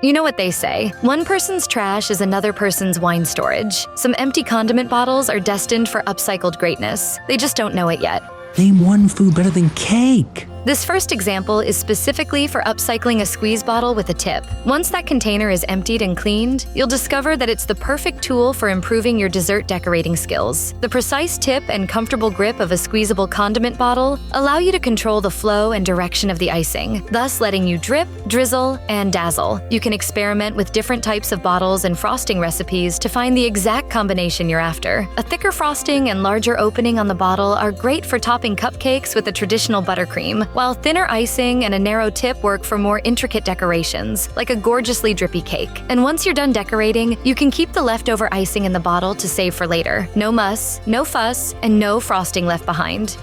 You know what they say, one person's trash is another person's wine storage. Some empty condiment bottles are destined for upcycled greatness. They just don't know it yet. Name one food better than cake. This first example is specifically for upcycling a squeeze bottle with a tip. Once that container is emptied and cleaned, you'll discover that it's the perfect tool for improving your dessert decorating skills. The precise tip and comfortable grip of a squeezable condiment bottle allow you to control the flow and direction of the icing, thus letting you drip, drizzle, and dazzle. You can experiment with different types of bottles and frosting recipes to find the exact combination you're after. A thicker frosting and larger opening on the bottle are great for topping cupcakes with a traditional buttercream, while thinner icing and a narrow tip work for more intricate decorations, like a gorgeously drippy cake. And once you're done decorating, you can keep the leftover icing in the bottle to save for later. No muss, no fuss, and no frosting left behind.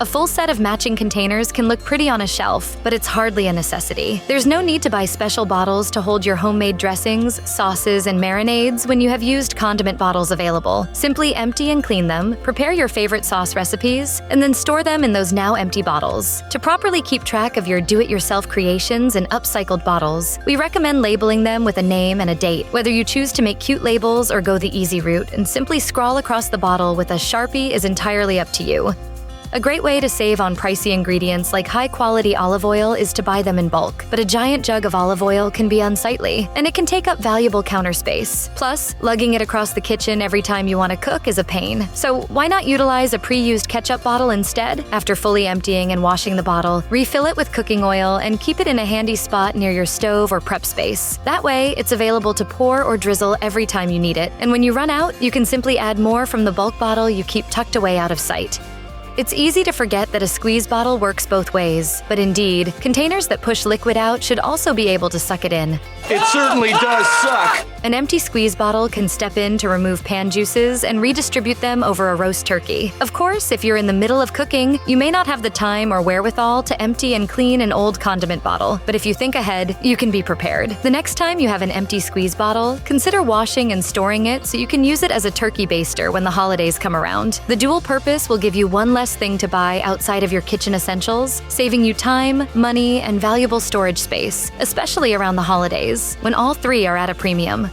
A full set of matching containers can look pretty on a shelf, but it's hardly a necessity. There's no need to buy special bottles to hold your homemade dressings, sauces, and marinades when you have used condiment bottles available. Simply empty and clean them, prepare your favorite sauce recipes, and then store them in those now empty bottles. To properly keep track of your do-it-yourself creations in upcycled bottles, we recommend labeling them with a name and a date. Whether you choose to make cute labels or go the easy route and simply scrawl across the bottle with a Sharpie is entirely up to you. A great way to save on pricey ingredients like high-quality olive oil is to buy them in bulk, but a giant jug of olive oil can be unsightly, and it can take up valuable counter space. Plus, lugging it across the kitchen every time you want to cook is a pain. So why not utilize a pre-used ketchup bottle instead? After fully emptying and washing the bottle, refill it with cooking oil and keep it in a handy spot near your stove or prep space. That way, it's available to pour or drizzle every time you need it, and when you run out, you can simply add more from the bulk bottle you keep tucked away out of sight. It's easy to forget that a squeeze bottle works both ways, but indeed, containers that push liquid out should also be able to suck it in. It certainly does suck! An empty squeeze bottle can step in to remove pan juices and redistribute them over a roast turkey. Of course, if you're in the middle of cooking, you may not have the time or wherewithal to empty and clean an old condiment bottle, but if you think ahead, you can be prepared. The next time you have an empty squeeze bottle, consider washing and storing it so you can use it as a turkey baster when the holidays come around. The dual purpose will give you one less thing to buy outside of your kitchen essentials, saving you time, money, and valuable storage space, especially around the holidays, when all three are at a premium.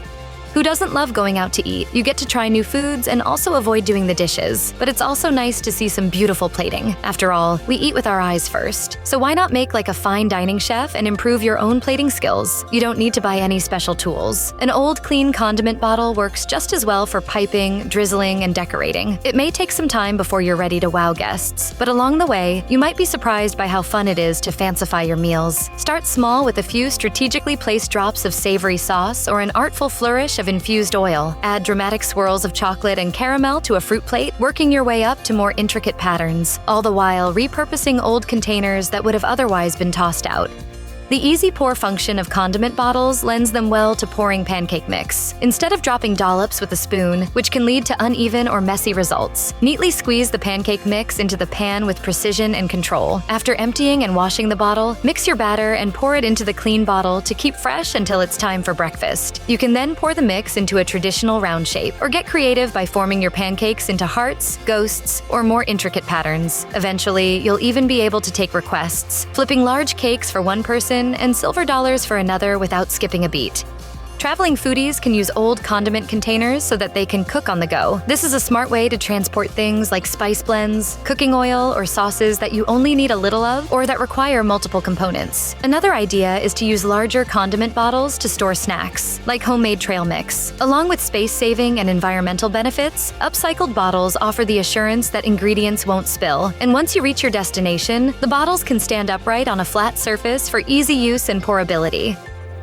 Who doesn't love going out to eat? You get to try new foods and also avoid doing the dishes. But it's also nice to see some beautiful plating. After all, we eat with our eyes first. So why not make like a fine dining chef and improve your own plating skills? You don't need to buy any special tools. An old, clean condiment bottle works just as well for piping, drizzling, and decorating. It may take some time before you're ready to wow guests, but along the way, you might be surprised by how fun it is to fancify your meals. Start small with a few strategically placed drops of savory sauce or an artful flourish of infused oil. Add dramatic swirls of chocolate and caramel to a fruit plate, working your way up to more intricate patterns, all the while repurposing old containers that would have otherwise been tossed out. The easy pour function of condiment bottles lends them well to pouring pancake mix. Instead of dropping dollops with a spoon, which can lead to uneven or messy results, neatly squeeze the pancake mix into the pan with precision and control. After emptying and washing the bottle, mix your batter and pour it into the clean bottle to keep fresh until it's time for breakfast. You can then pour the mix into a traditional round shape, or get creative by forming your pancakes into hearts, ghosts, or more intricate patterns. Eventually, you'll even be able to take requests, flipping large cakes for one person and silver dollars for another without skipping a beat. Traveling foodies can use old condiment containers so that they can cook on the go. This is a smart way to transport things like spice blends, cooking oil, or sauces that you only need a little of or that require multiple components. Another idea is to use larger condiment bottles to store snacks, like homemade trail mix. Along with space-saving and environmental benefits, upcycled bottles offer the assurance that ingredients won't spill, and once you reach your destination, the bottles can stand upright on a flat surface for easy use and pourability.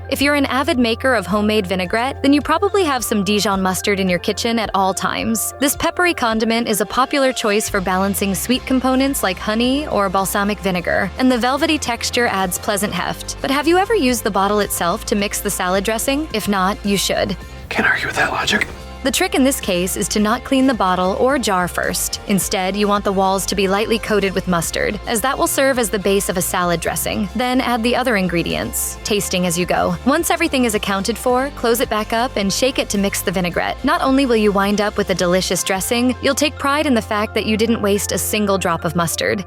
If you're an avid maker of homemade vinaigrette, then you probably have some Dijon mustard in your kitchen at all times. This peppery condiment is a popular choice for balancing sweet components like honey or balsamic vinegar, and the velvety texture adds pleasant heft. But have you ever used the bottle itself to mix the salad dressing? If not, you should. Can't argue with that logic. The trick in this case is to not clean the bottle or jar first. Instead, you want the walls to be lightly coated with mustard, as that will serve as the base of a salad dressing. Then add the other ingredients, tasting as you go. Once everything is accounted for, close it back up and shake it to mix the vinaigrette. Not only will you wind up with a delicious dressing, you'll take pride in the fact that you didn't waste a single drop of mustard.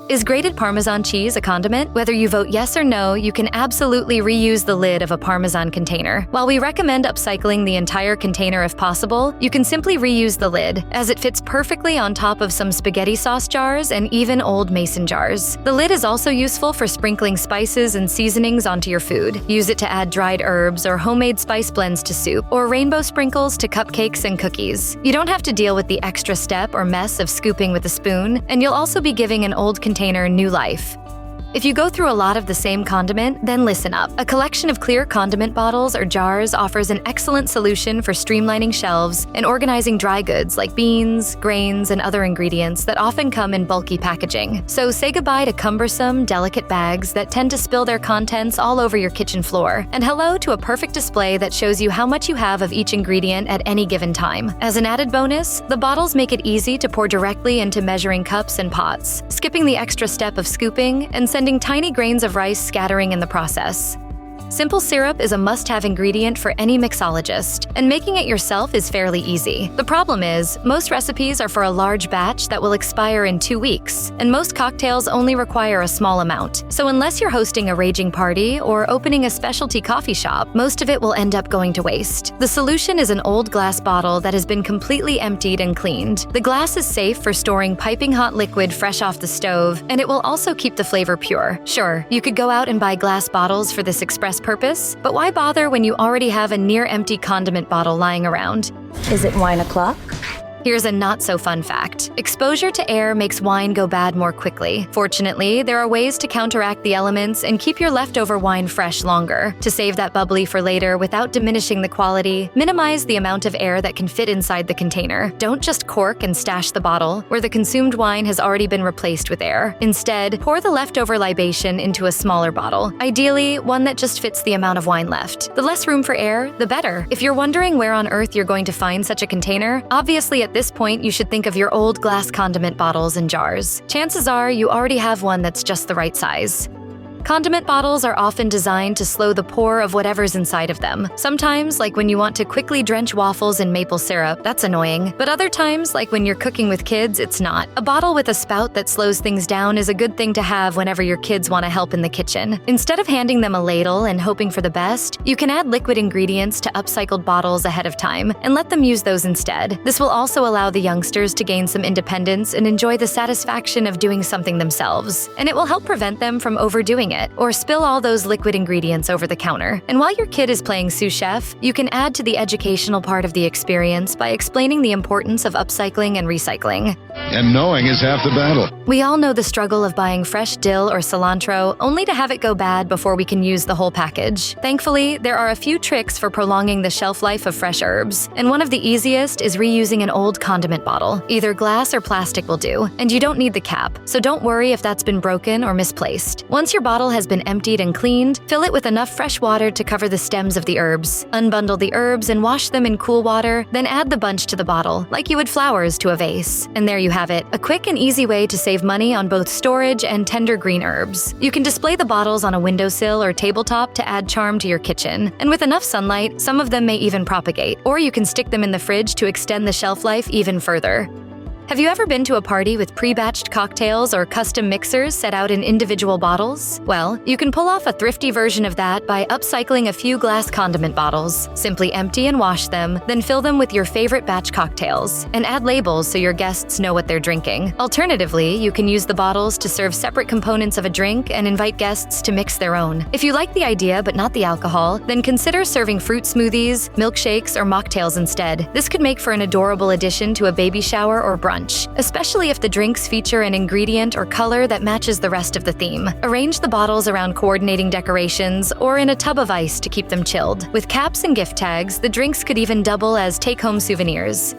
Is grated Parmesan cheese a condiment? Whether you vote yes or no, you can absolutely reuse the lid of a Parmesan container. While we recommend upcycling the entire container if possible, you can simply reuse the lid, as it fits perfectly on top of some spaghetti sauce jars and even old mason jars. The lid is also useful for sprinkling spices and seasonings onto your food. Use it to add dried herbs or homemade spice blends to soup, or rainbow sprinkles to cupcakes and cookies. You don't have to deal with the extra step or mess of scooping with a spoon, and you'll also be giving an old container new life. If you go through a lot of the same condiment, then listen up. A collection of clear condiment bottles or jars offers an excellent solution for streamlining shelves and organizing dry goods like beans, grains, and other ingredients that often come in bulky packaging. So say goodbye to cumbersome, delicate bags that tend to spill their contents all over your kitchen floor, and hello to a perfect display that shows you how much you have of each ingredient at any given time. As an added bonus, the bottles make it easy to pour directly into measuring cups and pots, skipping the extra step of scooping and sending tiny grains of rice scattering in the process. Simple syrup is a must-have ingredient for any mixologist, and making it yourself is fairly easy. The problem is, most recipes are for a large batch that will expire in 2 weeks, and most cocktails only require a small amount. So unless you're hosting a raging party or opening a specialty coffee shop, most of it will end up going to waste. The solution is an old glass bottle that has been completely emptied and cleaned. The glass is safe for storing piping hot liquid fresh off the stove, and it will also keep the flavor pure. Sure, you could go out and buy glass bottles for this express purpose, but why bother when you already have a near-empty condiment bottle lying around? Is it wine o'clock? Here's a not-so-fun fact. Exposure to air makes wine go bad more quickly. Fortunately, there are ways to counteract the elements and keep your leftover wine fresh longer. To save that bubbly for later without diminishing the quality, minimize the amount of air that can fit inside the container. Don't just cork and stash the bottle, where the consumed wine has already been replaced with air. Instead, pour the leftover libation into a smaller bottle, ideally one that just fits the amount of wine left. The less room for air, the better. If you're wondering where on earth you're going to find such a container, obviously at this point you should think of your old glass condiment bottles and jars. Chances are you already have one that's just the right size. Condiment bottles are often designed to slow the pour of whatever's inside of them. Sometimes, like when you want to quickly drench waffles in maple syrup, that's annoying. But other times, like when you're cooking with kids, it's not. A bottle with a spout that slows things down is a good thing to have whenever your kids want to help in the kitchen. Instead of handing them a ladle and hoping for the best, you can add liquid ingredients to upcycled bottles ahead of time and let them use those instead. This will also allow the youngsters to gain some independence and enjoy the satisfaction of doing something themselves. And it will help prevent them from overdoing it, or spill all those liquid ingredients over the counter. And while your kid is playing sous chef, you can add to the educational part of the experience by explaining the importance of upcycling and recycling. And knowing is half the battle. We all know the struggle of buying fresh dill or cilantro only to have it go bad before we can use the whole package. Thankfully, there are a few tricks for prolonging the shelf life of fresh herbs, and one of the easiest is reusing an old condiment bottle. Either glass or plastic will do, and you don't need the cap, so don't worry if that's been broken or misplaced. Once your bottle has been emptied and cleaned, fill it with enough fresh water to cover the stems of the herbs. Unbundle the herbs and wash them in cool water, then add the bunch to the bottle, like you would flowers to a vase. And there you have it, a quick and easy way to save money on both storage and tender green herbs. You can display the bottles on a windowsill or tabletop to add charm to your kitchen, and with enough sunlight, some of them may even propagate, or you can stick them in the fridge to extend the shelf life even further. Have you ever been to a party with pre-batched cocktails or custom mixers set out in individual bottles? Well, you can pull off a thrifty version of that by upcycling a few glass condiment bottles. Simply empty and wash them, then fill them with your favorite batch cocktails, and add labels so your guests know what they're drinking. Alternatively, you can use the bottles to serve separate components of a drink and invite guests to mix their own. If you like the idea but not the alcohol, then consider serving fruit smoothies, milkshakes, or mocktails instead. This could make for an adorable addition to a baby shower or brunch, especially if the drinks feature an ingredient or color that matches the rest of the theme. Arrange the bottles around coordinating decorations or in a tub of ice to keep them chilled. With caps and gift tags, the drinks could even double as take-home souvenirs.